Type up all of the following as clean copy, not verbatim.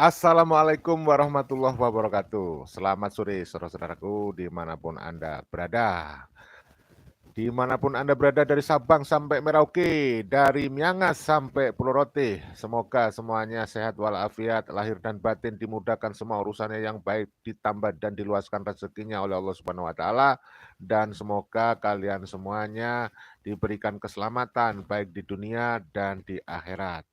Assalamualaikum warahmatullahi wabarakatuh. Selamat sore saudara-saudaraku dimanapun Anda berada. Dimanapun Anda berada dari Sabang sampai Merauke, dari Miangas sampai Pulau Rote. Semoga semuanya sehat walafiat, lahir dan batin dimudahkan semua urusannya yang baik, ditambah dan diluaskan rezekinya oleh Allah Subhanahu wa taala, dan semoga kalian semuanya diberikan keselamatan baik di dunia dan di akhirat.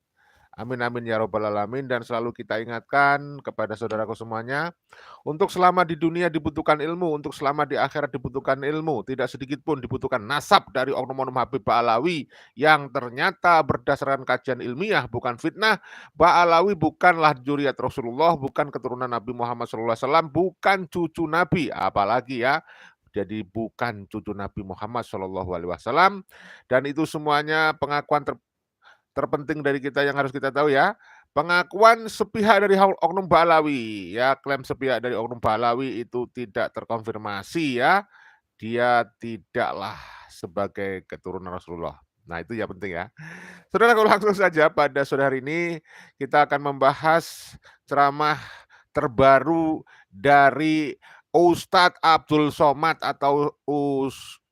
Amin amin ya robbal alamin. Dan selalu kita ingatkan kepada saudaraku semuanya, untuk selama di dunia dibutuhkan ilmu, untuk selama di akhirat dibutuhkan ilmu. Tidak sedikit pun dibutuhkan nasab dari oknum-oknum Habib Ba'alawi yang ternyata berdasarkan kajian ilmiah, bukan fitnah. Ba'alawi bukanlah zuriat Rasulullah, bukan keturunan Nabi Muhammad SAW, bukan cucu Nabi, apalagi ya. Jadi bukan cucu Nabi Muhammad SAW, dan itu semuanya pengakuan terpenting dari kita yang harus kita tahu ya. Pengakuan sepihak dari oknum Ba'alawi ya, klaim sepihak dari oknum Ba'alawi itu tidak terkonfirmasi ya. Dia tidaklah sebagai keturunan Rasulullah. Nah, itu ya penting ya. Saudara, langsung saja pada sore hari ini kita akan membahas ceramah terbaru dari Ustadz Abdul Somad atau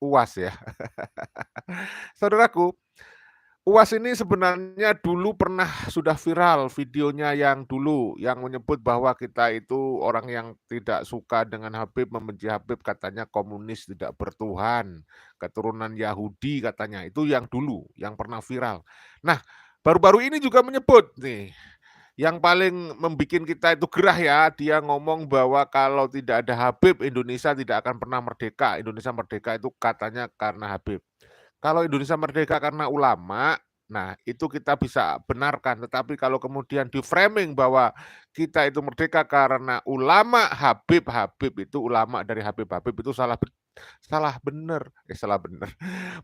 UAS ya. Saudaraku, UAS ini sebenarnya dulu pernah sudah viral videonya yang dulu, yang menyebut bahwa kita itu orang yang tidak suka dengan Habib, membenci Habib, katanya komunis, tidak bertuhan, keturunan Yahudi katanya. Itu yang dulu, yang pernah viral. Nah, baru-baru ini juga menyebut nih, yang paling membuat kita itu gerah ya, dia ngomong bahwa kalau tidak ada Habib, Indonesia tidak akan pernah merdeka. Indonesia merdeka itu katanya karena Habib. Kalau Indonesia merdeka karena ulama, nah itu kita bisa benarkan. Tetapi kalau kemudian di-framing bahwa kita itu merdeka karena ulama Habib, Habib itu ulama dari Habib, Habib itu salah bener, salah bener,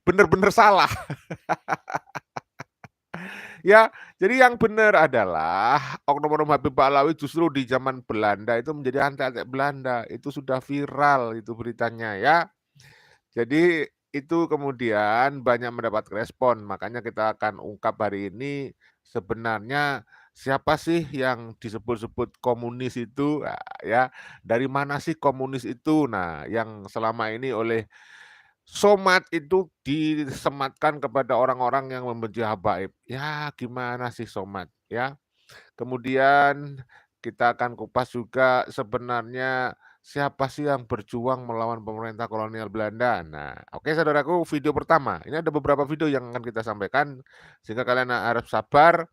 bener-bener salah. Ya, jadi yang benar adalah oknum-oknum Habib Ba'alawi justru di zaman Belanda itu menjadi antek-antek Belanda. Itu sudah viral itu beritanya ya. Jadi itu kemudian banyak mendapat respon, makanya kita akan ungkap hari ini sebenarnya siapa sih yang disebut-sebut komunis itu, ya, dari mana sih komunis itu. Nah, yang selama ini oleh Somad itu disematkan kepada orang-orang yang membenci habaib. Ya, gimana sih Somad, ya. Kemudian kita akan kupas juga sebenarnya siapa sih yang berjuang melawan pemerintah kolonial Belanda. Nah, oke saudaraku, video pertama. Ini ada beberapa video yang akan kita sampaikan sehingga kalian harus sabar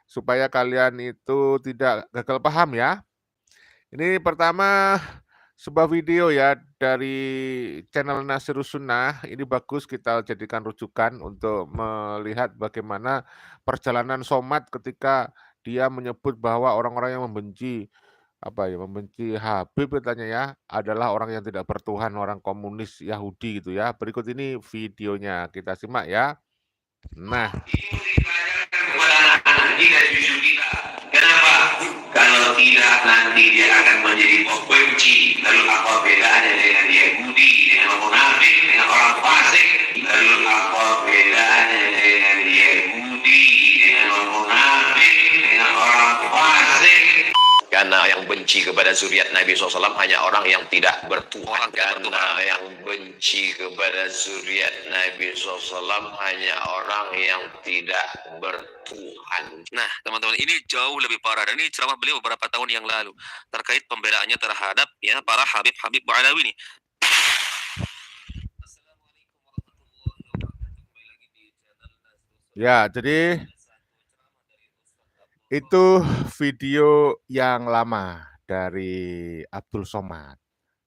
supaya kalian itu tidak gagal paham ya. Ini pertama sebuah video ya dari channel Nasirus Sunnah. Ini bagus kita jadikan rujukan untuk melihat bagaimana perjalanan Somad ketika dia menyebut bahwa orang-orang yang membenci membenci Habib katanya ya, adalah orang yang tidak bertuhan, orang komunis Yahudi gitu ya. Berikut ini videonya, kita simak ya. Nah, kepada anak-anak kita, cucu kita. Kenapa? Kalau tidak nanti dia akan menjadi pembenci. Lalu apa bedanya dengan Yahudi, dengan munafik, dengan orang fasik? Lalu apa bedanya dengan Yahudi, dengan munafik, dengan orang fasik? Karena yang benci kepada zuriat Nabi SAW hanya orang yang tidak bertuhan. Karena yang benci kepada zuriat Nabi SAW hanya orang yang tidak bertuhan. Nah, teman-teman, ini jauh lebih parah. Dan ini ceramah beliau beberapa tahun yang lalu terkait pembelaannya terhadap ya para Habib-Habib Ba'alawi ini. ya, jadi itu video yang lama dari Abdul Somad.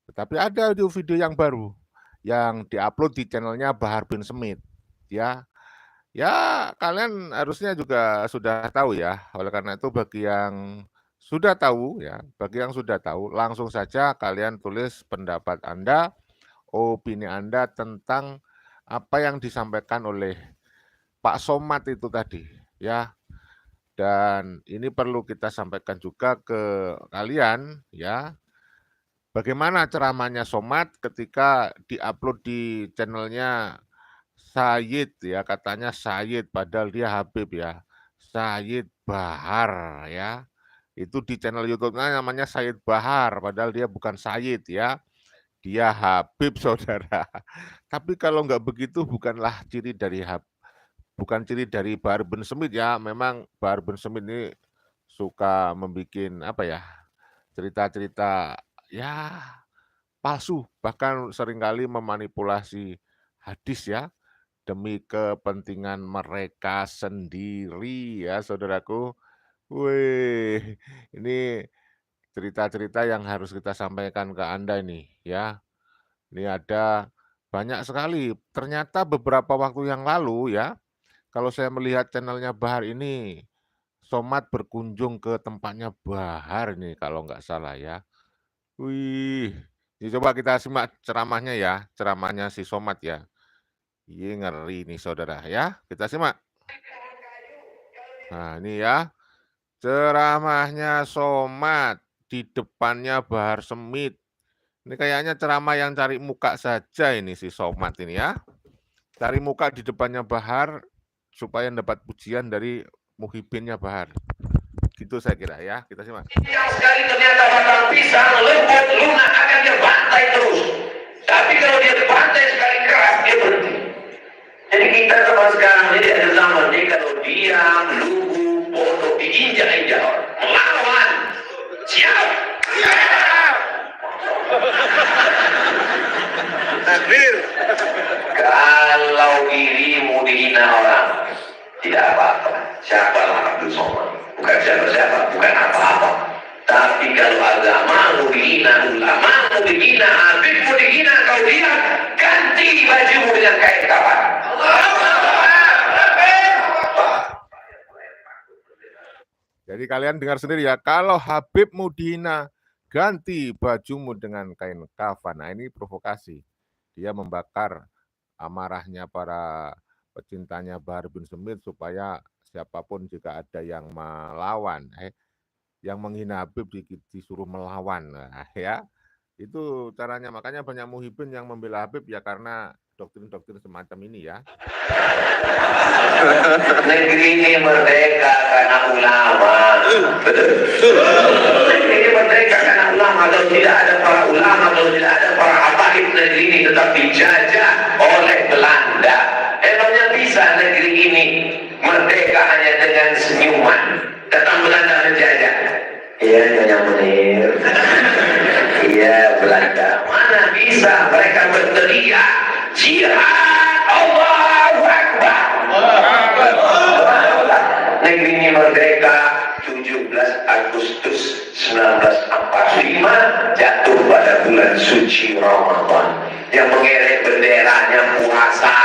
Tetapi ada video yang baru yang diupload di channelnya Bahar bin Smith. Ya, ya kalian harusnya juga sudah tahu ya. Oleh karena itu bagi yang sudah tahu ya, bagi yang sudah tahu, langsung saja kalian tulis pendapat Anda, opini Anda tentang apa yang disampaikan oleh Pak Somad itu tadi, ya. Dan ini perlu kita sampaikan juga ke kalian ya, bagaimana ceramahnya Somad ketika diupload di channelnya Sayyid ya, katanya Sayyid padahal dia Habib ya. Sayyid Bahar ya. Itu di channel YouTube-nya namanya Said Bahar, padahal dia bukan Said ya, dia Habib saudara. Tapi kalau nggak begitu bukanlah ciri dari bukan ciri dari Bahar bin Smith ya. Memang Bahar bin Smith ini suka membuat apa ya, cerita-cerita ya palsu, bahkan seringkali memanipulasi hadis ya demi kepentingan mereka sendiri ya saudaraku. Wih, ini cerita-cerita yang harus kita sampaikan ke Anda ini ya. Ini ada banyak sekali. Ternyata beberapa waktu yang lalu ya, kalau saya melihat channelnya Bahar ini, Somad berkunjung ke tempatnya Bahar ini kalau nggak salah ya. Wih, ini coba kita simak ceramahnya ya, ceramahnya si Somad ya. Iya ngeri nih saudara ya, kita simak. Nah ini ya, ceramahnya Somad di depannya Bahar Smith. Ini kayaknya ceramah yang cari muka saja ini si Somad ini ya. Cari muka di depannya Bahar supaya dapat pujian dari muhibinnya Bahar. Gitu saya kira ya, kita simak. Yang sekali ternyata batang pisang lembut lunak akan dia bantai terus. Tapi kalau dia bantai sekali keras dia berhenti. Jadi kita sama sekarang ini ada zaman ini kalau diam, lugu, bodoh, diinjak-injak melawan. Siap. Takbir. Kalau dirimu dihina orang, tidak apa-apa. Siapalah Abdul Somad? Bukan siapa-siapa, bukan apa-apa. Tapi kalau agamamu dihina, ulamamu dihina, habibmu dihina, kau diam, ganti bajumu dengan kain kafan. Jadi kalian dengar sendiri ya, kalau Habibmu dihina, ganti bajumu dengan kain kafan. Nah ini provokasi. Dia membakar amarahnya para pecintanya Bahar bin Smith supaya siapapun jika ada yang melawan, yang menghina Habib disuruh melawan. Nah, ya, itu caranya. Makanya banyak muhibin yang membela Habib ya karena doktrin-doktrin semacam ini ya. Negeri ini merdeka karena ulama. Negeri ini merdeka karena ulama. Kalau tidak ada para ulama, kalau tidak ada para habaib, negeri ini tetap dijajah oleh Belanda. Emangnya bisa negeri ini merdeka hanya dengan senyuman? Datang Belanda menjajah. Iya, Nyonya Munir. Iya, Belanda. Mana bisa mereka berteriak jihad Allahu Akbar. Negeri ini merdeka 17 Agustus 1945 jatuh pada bulan suci Ramadan. Yang mengerek benderanya puasa,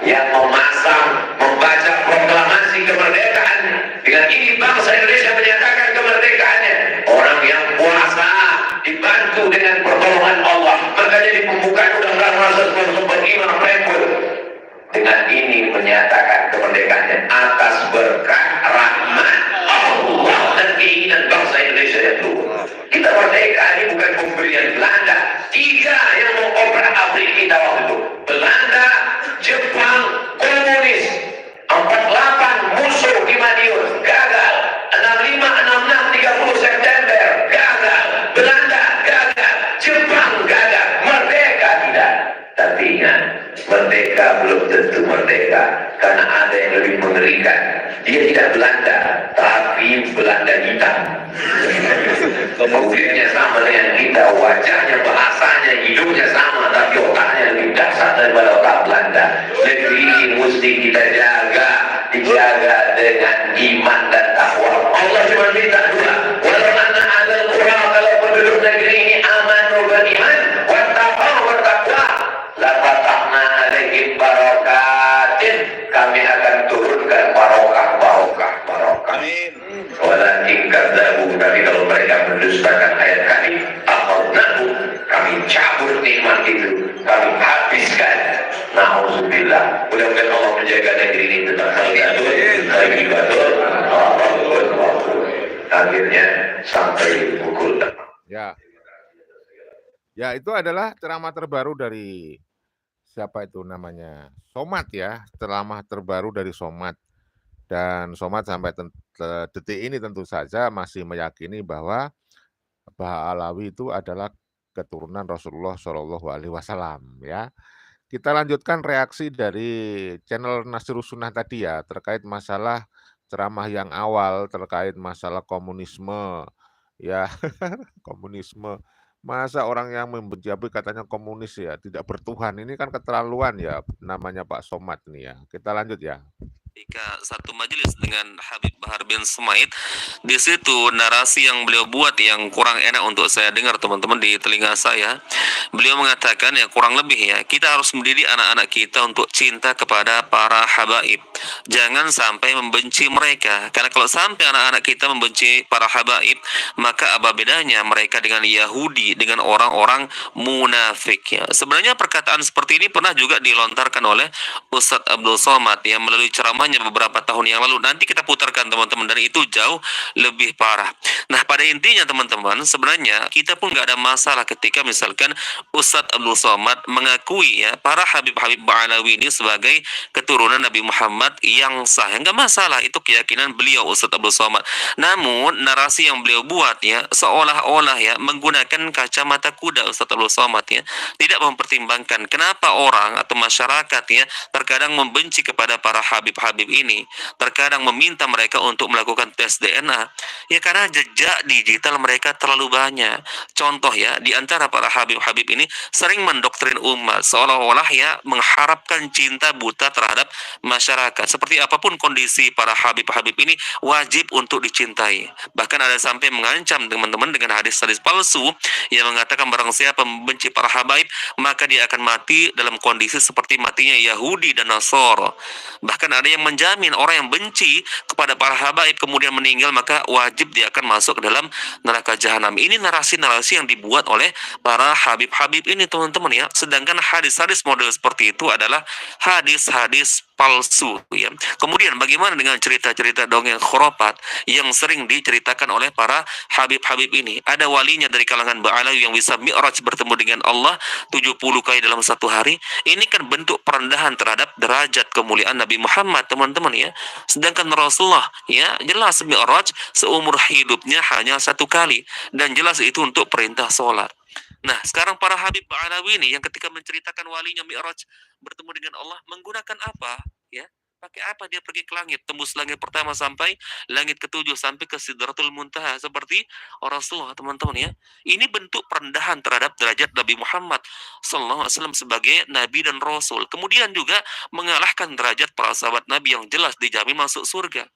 yang memasang, membaca proklamasi kemerdekaan. Dengan ini bangsa Indonesia menyatakan kemerdekaannya. Orang yang puasa dibantu dengan pertolongan Allah, maka jadi pembukaan undang-undang sumber iman Frankfurt. Dengan ini menyatakan kemerdekaannya atas berkah rahmat Allah dan keinginan bangsa Indonesia yang luhur. Kita merdeka ini bukan pemberian Belanda. 3 yang mengobrak abrik kita waktu itu: Belanda, Jepang, komunis. 48 musuh di Madiun, gagal. 65, 66, 30 September, gagal. Belanda gagal, Jepang gagal, merdeka tidak. Tapi ingat, merdeka belum tentu merdeka, karena ada yang lebih mengerikan. Dia tidak Belanda, tapi Belanda hitam. Kemudiannya sama dengan kita, wajahnya, bahasanya, hidupnya sama, tapi otaknya lebih dasar daripada otak Belanda. Negeri ini mesti kita jaga, dijaga dengan iman dan takwa. Allah cuma minta 2. Walau anna ahlal qura, kalau penduduk negeri ini amanu beriman, wattaqau bertakwa, la fatahna alaihim barakatin, kami akan turunkan barokah. Amin. Walakin kadzabu, tapi kalau mereka mendustakan ayat kami, akhadnahu, kami cabut nikmat itu, kami habiskan. Nauzubillah. Mudah-mudahan Allah menjaga negeri ini tetap batul. Akhirnya sampai pukul 6. Ya. Ya, itu adalah ceramah terbaru dari siapa itu namanya? Somad ya, ceramah terbaru dari Somad. Dan Somad sampai detik ini tentu saja masih meyakini bahwa Baha Alawi itu adalah keturunan Rasulullah Shallallahu Alaihi Wasallam ya. Kita lanjutkan reaksi dari channel Nasirus Sunnah tadi ya, terkait masalah ceramah yang awal, terkait masalah komunisme, ya komunisme. Masa orang yang membenci katanya komunis ya, tidak bertuhan, ini kan keterlaluan ya namanya Pak Somad nih ya. Kita lanjut ya. Ketika satu majelis dengan Habib Bahar bin Sumaid, di situ narasi yang beliau buat yang kurang enak untuk saya dengar teman-teman di telinga saya. Beliau mengatakan ya kurang lebih ya, kita harus mendidik anak-anak kita untuk cinta kepada para habaib. Jangan sampai membenci mereka, karena kalau sampai anak-anak kita membenci para habaib, maka apa bedanya mereka dengan Yahudi, dengan orang-orang munafik ya. Sebenarnya perkataan seperti ini pernah juga dilontarkan oleh Ustadz Abdul Somad ya melalui ceramahnya beberapa tahun yang lalu. Nanti kita putarkan teman-teman, dan itu jauh lebih parah. Nah pada intinya teman-teman, sebenarnya kita pun nggak ada masalah ketika misalkan Ustadz Abdul Somad mengakui ya para Habib-Habib Ba'alawi ini sebagai keturunan Nabi Muhammad yang sah. Nggak masalah, itu keyakinan beliau Ustadz Abdul Somad. Namun narasi yang beliau buat ya seolah-olah ya menggunakan kacamata kuda Ustadz Abdul Somad ya, tidak mempertimbangkan kenapa orang atau masyarakat ya terkadang membenci kepada para Habib-Habib ini, terkadang meminta mereka untuk melakukan tes DNA ya karena jejak digital mereka terlalu banyak. Contoh ya, di antara para Habib-Habib ini sering mendoktrin umat seolah-olah ya mengharapkan cinta buta terhadap masyarakat. Seperti apapun kondisi para Habib-Habib ini wajib untuk dicintai. Bahkan ada sampai mengancam teman-teman dengan hadis-hadis palsu yang mengatakan barang siapa membenci para Habib maka dia akan mati dalam kondisi seperti matinya Yahudi dan Nasara. Bahkan ada yang menjamin orang yang benci kepada para habaib kemudian meninggal maka wajib dia akan masuk ke dalam neraka jahanam. Ini narasi-narasi yang dibuat oleh para habib-habib ini teman-teman ya. Sedangkan hadis-hadis model seperti itu adalah hadis-hadis palsu ya. Kemudian bagaimana dengan cerita-cerita dongeng khurafat yang sering diceritakan oleh para habib-habib ini? Ada walinya dari kalangan Ba'alawi yang bisa mi'raj bertemu dengan Allah 70 kali dalam satu hari. Ini kan bentuk perendahan terhadap derajat kemuliaan Nabi Muhammad teman-teman ya. Sedangkan Rasulullah ya jelas mi'raj seumur hidupnya hanya satu kali, dan jelas itu untuk perintah sholat. Nah, sekarang para Habib Ba'alawi ini yang ketika menceritakan walinya mi'raj bertemu dengan Allah menggunakan apa? Ya, pakai apa dia pergi ke langit, tembus langit pertama sampai langit ketujuh sampai ke Sidratul Muntaha seperti Rasulullah teman-teman ya. Ini bentuk perendahan terhadap derajat Nabi Muhammad sallallahu alaihi wasallam sebagai nabi dan rasul. Kemudian juga mengalahkan derajat para sahabat Nabi yang jelas dijamin masuk surga.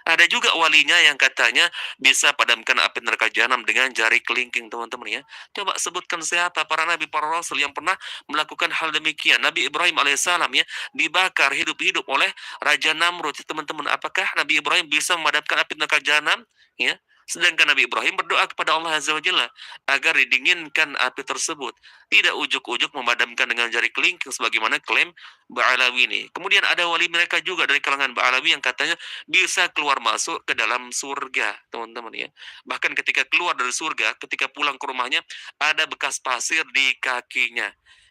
Ada juga walinya yang katanya bisa padamkan api neraka jahanam dengan jari kelingking teman-teman ya. Coba sebutkan siapa para nabi, para rasul yang pernah melakukan hal demikian. Nabi Ibrahim alaihissalam ya dibakar hidup-hidup oleh Raja Namrud. Teman-teman, apakah Nabi Ibrahim bisa memadamkan api neraka jahanam? Ya. Sedangkan Nabi Ibrahim berdoa kepada Allah Azza wa Jalla agar didinginkan api tersebut. Tidak ujuk-ujuk memadamkan dengan jari kelingking sebagaimana klaim Ba'alawi ini. Kemudian ada wali mereka juga dari kalangan Ba'alawi yang katanya bisa keluar masuk ke dalam surga, teman-teman ya. Bahkan ketika keluar dari surga, ketika pulang ke rumahnya, ada bekas pasir di kakinya.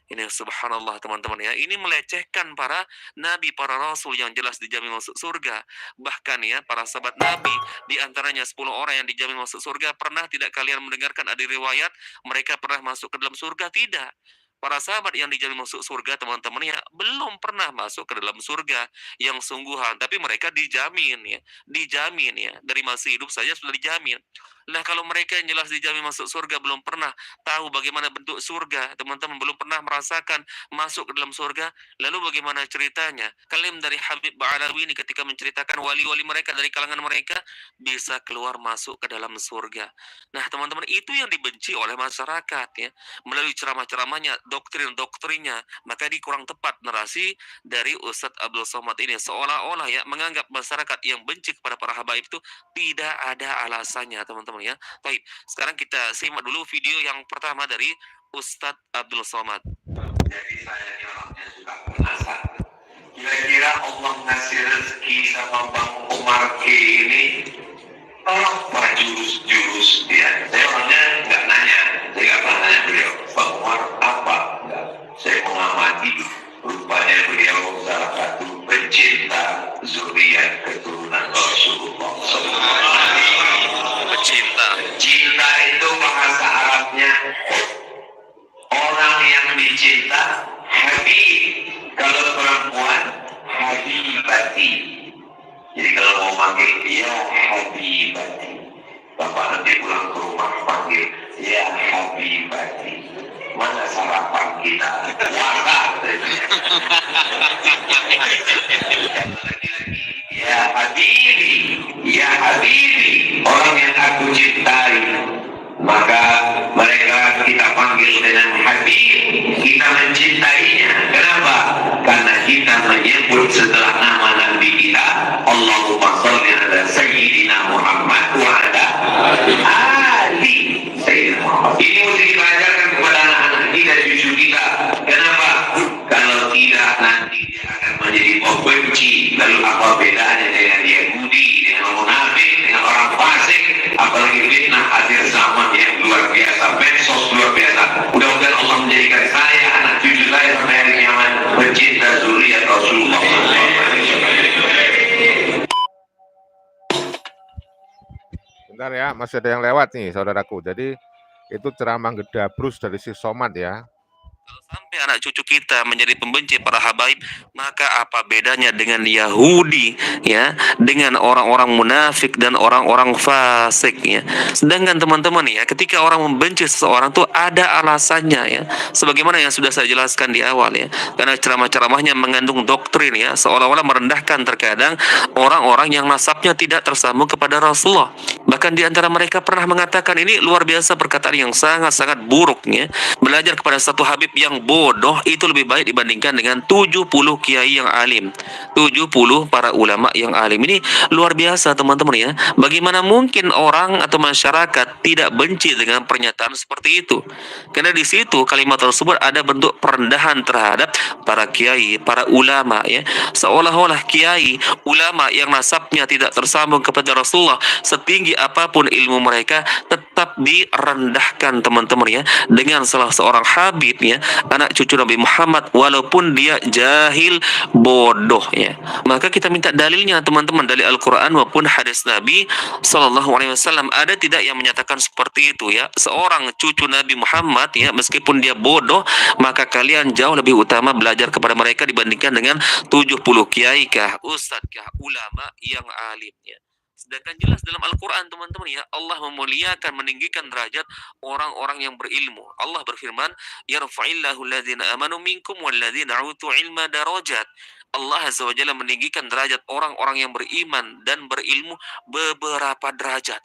Ini subhanallah teman-teman ya. Ini melecehkan para nabi, para rasul yang jelas dijamin masuk surga. Bahkan ya para sahabat nabi, di antaranya 10 orang yang dijamin masuk surga, pernah tidak kalian mendengarkan ada riwayat mereka pernah masuk ke dalam surga? Tidak. Para sahabat yang dijamin masuk surga teman-teman ya belum pernah masuk ke dalam surga yang sungguhan, tapi mereka dijamin ya dari masih hidup saja sudah dijamin. Nah kalau mereka yang jelas dijamin masuk surga belum pernah tahu bagaimana bentuk surga, teman-teman belum pernah merasakan masuk ke dalam surga, lalu bagaimana ceritanya? Klaim dari Habib Ba'alawi ini ketika menceritakan wali-wali mereka dari kalangan mereka bisa keluar masuk ke dalam surga. Nah teman-teman, itu yang dibenci oleh masyarakat ya melalui ceramah-ceramahnya, doktrin-doktrinnya. Maka ini kurang tepat narasi dari Ustadz Abdul Somad ini seolah-olah ya menganggap masyarakat yang benci kepada para habaib itu tidak ada alasannya teman-teman ya. Baik, sekarang kita simak dulu video yang pertama dari Ustadz Abdul Somad. Jadi saya ini orangnya suka penasaran. Kira-kira Allah ngasih rezeki sama Bang Umar K ini apa jurus-jurus dia? Saya orangnya nggak nanya, saya nggak pernah nanya beliau, Bang Umar apa? Enggak. Saya mengamati, rupanya beliau salah satu pencinta zuriat keturunan ya Habibati. Bapak nanti pulang ke rumah panggil, ya Habibati. Mana sarapan kita? Wah, ya Habibi, ya Habibi, orang yang aku cintai. Maka mereka kita panggil dengan Habib, kita mencintainya. Kenapa? Karena kita menyebut setelah nama Nabi kita, Allahumma sholli ala Sayyidina Muhammad wa ala ali Sayyidina Muhammad. Ini mesti kita ajarkan kepada anak-anak kita, cucu kita. Kenapa? Kalau tidak nanti dia akan menjadi pembenci. Lalu apa bedanya dengan Yahudi, dengan munafik, dengan orang fasik, apalagi fitnah akhir zaman yang luar biasa, medsos luar biasa. Mudah-mudahan Allah menjadikan saya, anak cucu saya sampai hari kiamat mencinta zuriat Rasulullah. Bentar ya, masih ada yang lewat nih saudaraku. Jadi itu ceramah Gedabrus dari si Somad ya. Kalau sampai anak cucu kita menjadi pembenci para habaib, maka apa bedanya dengan Yahudi, ya, dengan orang-orang munafik dan orang-orang fasik, ya. Sedangkan teman-teman ya, ketika orang membenci seseorang tuh ada alasannya, ya. Sebagaimana yang sudah saya jelaskan di awal, ya. Karena ceramah-ceramahnya mengandung doktrin, ya, seolah-olah merendahkan terkadang orang-orang yang nasabnya tidak tersambung kepada Rasulullah. Bahkan di antara mereka pernah mengatakan, ini luar biasa perkataan yang sangat-sangat buruk, ya. Belajar kepada satu habib yang bodoh itu lebih baik dibandingkan dengan 70 kiai yang alim, 70 para ulama yang alim. Ini luar biasa teman-teman ya. Bagaimana mungkin orang atau masyarakat tidak benci dengan pernyataan seperti itu? Karena di situ kalimat tersebut ada bentuk perendahan terhadap para kiai, para ulama ya. Seolah-olah kiai, ulama yang nasabnya tidak tersambung kepada Rasulullah, setinggi apapun ilmu mereka tetap direndahkan teman-teman ya, dengan salah seorang habib ya, anak cucu Nabi Muhammad, walaupun dia jahil bodoh ya. Maka kita minta dalilnya teman-teman, dari Al-Quran maupun hadis Nabi SAW. Ada tidak yang menyatakan seperti itu ya? Seorang cucu Nabi Muhammad ya, meskipun dia bodoh, maka kalian jauh lebih utama belajar kepada mereka dibandingkan dengan 70 kiai kah, ustadz kah, ulama yang alim ya. Sedangkan jelas dalam Al-Quran teman-teman ya, Allah memuliakan, meninggikan derajat orang-orang yang berilmu. Allah berfirman, yarfa'illahu alladhina amanu minkum walladhina utu ilma darajat. Allah Azza wa Jalla meninggikan derajat orang-orang yang beriman dan berilmu beberapa derajat.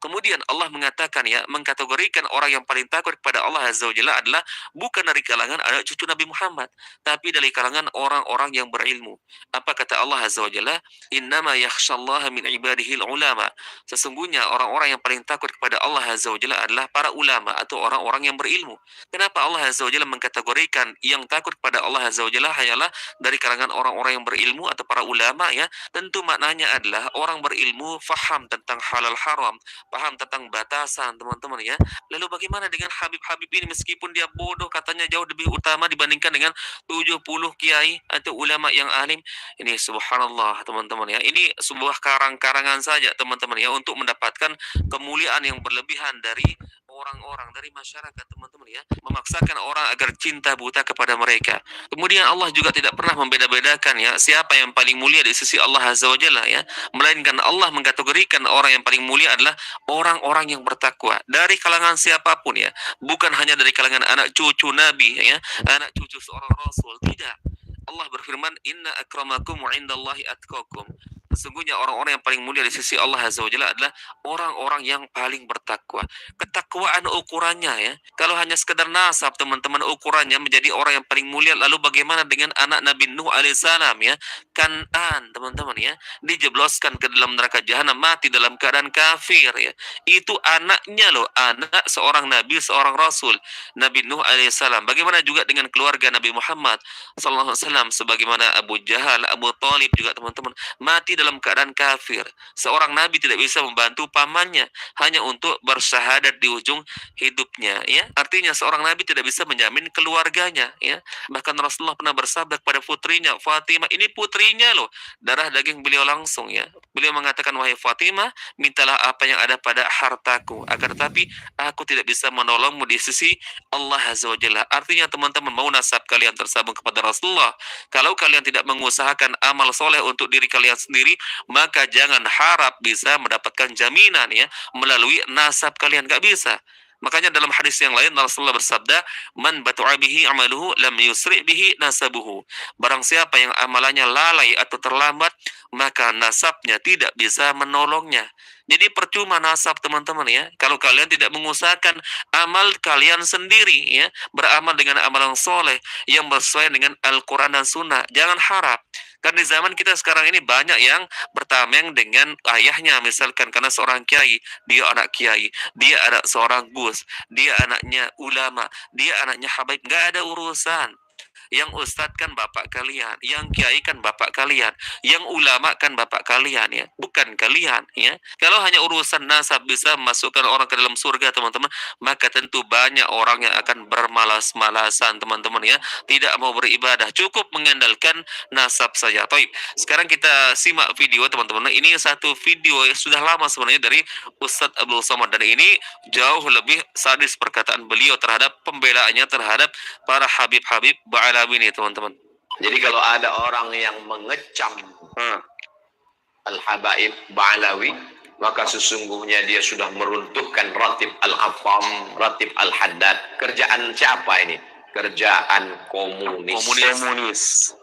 Kemudian Allah mengatakan ya, mengkategorikan orang yang paling takut kepada Allah Azza wa Jalla adalah bukan dari kalangan anak cucu Nabi Muhammad, tapi dari kalangan orang-orang yang berilmu. Apa kata Allah Azza wa Jalla? Innama yakhshallaha min ibadihil ulama. Sesungguhnya orang-orang yang paling takut kepada Allah Azza wa Jalla adalah para ulama atau orang-orang yang berilmu. Kenapa Allah Azza wa Jalla mengkategorikan yang takut kepada Allah Azza wa Jalla hanyalah dari kalangan orang-orang yang berilmu atau para ulama ya? Tentu maknanya adalah orang berilmu faham tentang halal haram, paham tentang batasan teman-teman ya. Lalu bagaimana dengan Habib-Habib ini, meskipun dia bodoh katanya jauh lebih utama dibandingkan dengan 70 kiai atau ulama yang alim. Ini subhanallah teman-teman ya. Ini sebuah karang-karangan saja teman-teman ya, untuk mendapatkan kemuliaan yang berlebihan dari orang-orang, dari masyarakat teman-teman ya, memaksakan orang agar cinta buta kepada mereka. Kemudian Allah juga tidak pernah membeda-bedakan ya siapa yang paling mulia di sisi Allah Azza wa Jalla ya, melainkan Allah mengkategorikan orang yang paling mulia adalah orang-orang yang bertakwa dari kalangan siapapun ya, bukan hanya dari kalangan anak cucu Nabi ya, anak cucu seorang Rasul, tidak. Allah berfirman, inna akramakum indallahi atqakum. Sesungguhnya orang-orang yang paling mulia di sisi Allah Azza wa Jalla adalah orang-orang yang paling bertakwa. Ketakwaan ukurannya ya, kalau hanya sekedar nasab teman-teman, ukurannya menjadi orang yang paling mulia. Lalu bagaimana dengan anak Nabi Nuh alaihissalam ya, Kan'an teman-teman ya, dijebloskan ke dalam neraka jahanam, mati dalam keadaan kafir ya. Itu anaknya loh, anak seorang Nabi, seorang Rasul, Nabi Nuh alaihissalam. Bagaimana juga dengan keluarga Nabi Muhammad sallallahu alaihi wasallam, sebagaimana Abu Jahal, Abu Talib juga teman-teman, mati dalam keadaan kafir. Seorang nabi tidak bisa membantu pamannya hanya untuk bersyahadat di ujung hidupnya, ya. Artinya seorang nabi tidak bisa menjamin keluarganya, ya. Bahkan Rasulullah pernah bersabda kepada putrinya Fatimah, ini putrinya loh, darah daging beliau langsung, ya. Beliau mengatakan, wahai Fatimah, mintalah apa yang ada pada hartaku, akan tetapi aku tidak bisa menolongmu di sisi Allah Azza wa Jalla. Artinya teman-teman, mau nasab kalian tersambung kepada Rasulullah, kalau kalian tidak mengusahakan amal soleh untuk diri kalian sendiri, maka jangan harap bisa mendapatkan jaminan, ya, melalui nasab kalian. Gak bisa. Makanya dalam hadis yang lain Rasulullah bersabda, man batu'a bihi amaluhu lam yusri bihi nasabuhu. Barang siapa yang amalannya lalai atau terlambat, maka nasabnya tidak bisa menolongnya. Jadi percuma nasab, teman-teman, ya. Kalau kalian tidak mengusahakan amal kalian sendiri, ya, beramal dengan amalan soleh yang sesuai dengan Al-Quran dan Sunnah. Jangan harap. Karena di zaman kita sekarang ini banyak yang bertameng dengan ayahnya, misalkan karena seorang kiai, dia anak kiai, dia anak seorang gus, dia anaknya ulama, dia anaknya habaib. Nggak ada urusan. Yang ustadz kan bapak kalian, yang kiai kan bapak kalian, yang ulama kan bapak kalian, ya, bukan kalian, ya. Kalau hanya urusan nasab bisa memasukkan orang ke dalam surga, teman-teman, maka tentu banyak orang yang akan bermalas-malasan, teman-teman, ya, tidak mau beribadah, cukup mengandalkan nasab saja. Baik, sekarang kita simak video, teman-teman. Ini satu video yang sudah lama sebenarnya dari Ustadz Abdul Somad, dan ini jauh lebih sadis perkataan beliau terhadap pembelaannya terhadap para habib-habib ba'alawi ini, teman-teman. Jadi kalau ada orang yang mengecam Al-Habaib Ba'alawi, maka sesungguhnya dia sudah meruntuhkan Ratib Al-Afam, Ratib Al-Haddad. Kerjaan siapa ini? Kerjaan komunis.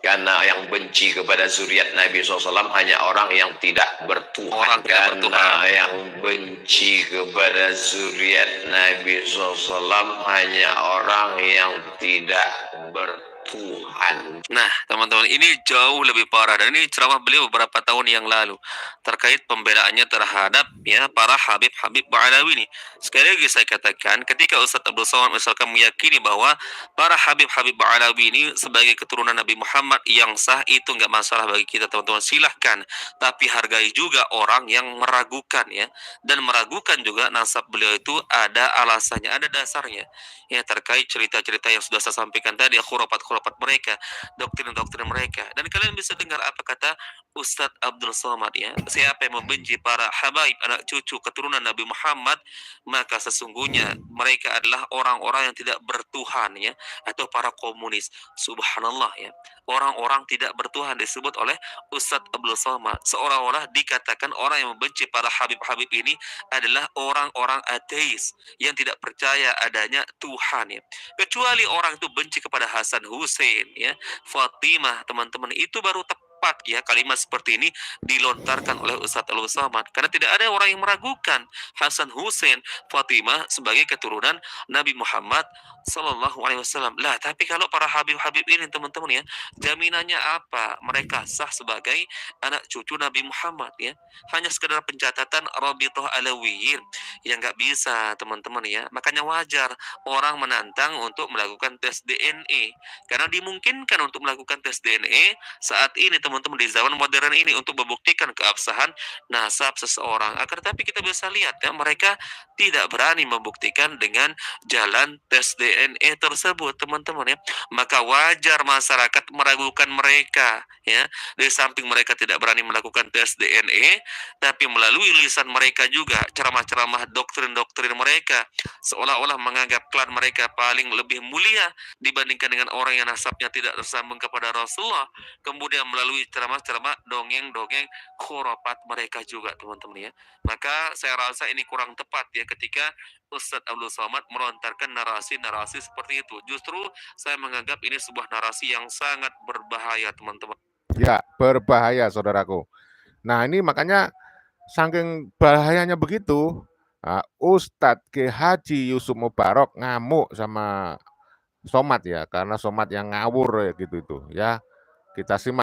Karena yang benci kepada zuriat Nabi SAW hanya orang yang tidak bertuhan. Karena yang benci kepada zuriat Nabi SAW hanya orang yang tidak bertuhan. Nah, teman-teman, ini jauh lebih parah, dan ini ceramah beliau beberapa tahun yang lalu terkait pembelaannya terhadap, ya, para habib-habib Ba'alawi ini. Sekali lagi saya katakan, ketika Ustadz Abdul Somad misalkan meyakini bahwa para habib-habib Ba'alawi ini sebagai keturunan Nabi Muhammad yang sah, itu nggak masalah bagi kita, teman-teman, silahkan. Tapi hargai juga orang yang meragukan, ya, dan meragukan juga nasab beliau itu ada alasannya, ada dasarnya, ya, terkait cerita-cerita yang sudah saya sampaikan tadi, khurafat mereka, doktrin-doktrin mereka. Dan kalian bisa dengar apa kata Ustadz Abdul Somad, ya. Siapa yang membenci para habaib, anak cucu keturunan Nabi Muhammad, maka sesungguhnya mereka adalah orang-orang yang tidak bertuhan, ya, atau para komunis. Subhanallah, ya. Orang-orang tidak bertuhan disebut oleh Ustadz Abdul Somad, seolah-olah dikatakan orang yang membenci para habib-habib ini adalah orang-orang ateis yang tidak percaya adanya Tuhan, ya. Kecuali orang itu benci kepada Hasan Hussein, ya, Fatimah, teman-teman, itu baru tepat, ya, kalimat seperti ini dilontarkan oleh Ustadz Abdul Somad, karena tidak ada orang yang meragukan Hasan Hussein, Fatimah sebagai keturunan Nabi Muhammad Sallallahu Alaihi Wasallam. Lah, tapi kalau para habib-habib ini, teman-teman, ya, jaminannya apa? Mereka sah sebagai anak cucu Nabi Muhammad, ya. Hanya sekedar pencatatan Rabithah Alawiyin yang nggak bisa, teman-teman, ya. Makanya wajar orang menantang untuk melakukan tes DNA, karena dimungkinkan untuk melakukan tes DNA saat ini, teman-teman, di zaman modern ini, untuk membuktikan keabsahan nasab seseorang. Akan tetapi kita bisa lihat, ya, mereka tidak berani membuktikan dengan jalan tes DNA tersebut, teman-teman, ya. Maka wajar masyarakat meragukan mereka, ya. Di samping mereka tidak berani melakukan tes DNA, tapi melalui lisan mereka juga, ceramah-ceramah doktrin-doktrin mereka, seolah-olah menganggap klan mereka paling lebih mulia dibandingkan dengan orang yang nasabnya tidak tersambung kepada Rasulullah. Kemudian melalui ceramah-ceramah dongeng-dongeng khurafat mereka juga, teman-teman, ya. Maka saya rasa ini kurang tepat, ya, ketika Ustadz Abdul Somad melontarkan narasi-narasi seperti itu. Justru saya menganggap ini sebuah narasi yang sangat berbahaya, teman-teman. Ya, berbahaya, saudaraku. Nah, ini makanya saking bahayanya begitu, Ustadz Ki Haji Yusuf Mubarak ngamuk sama Somad, ya, karena Somad yang ngawur, ya, gitu itu, ya. Kita simak.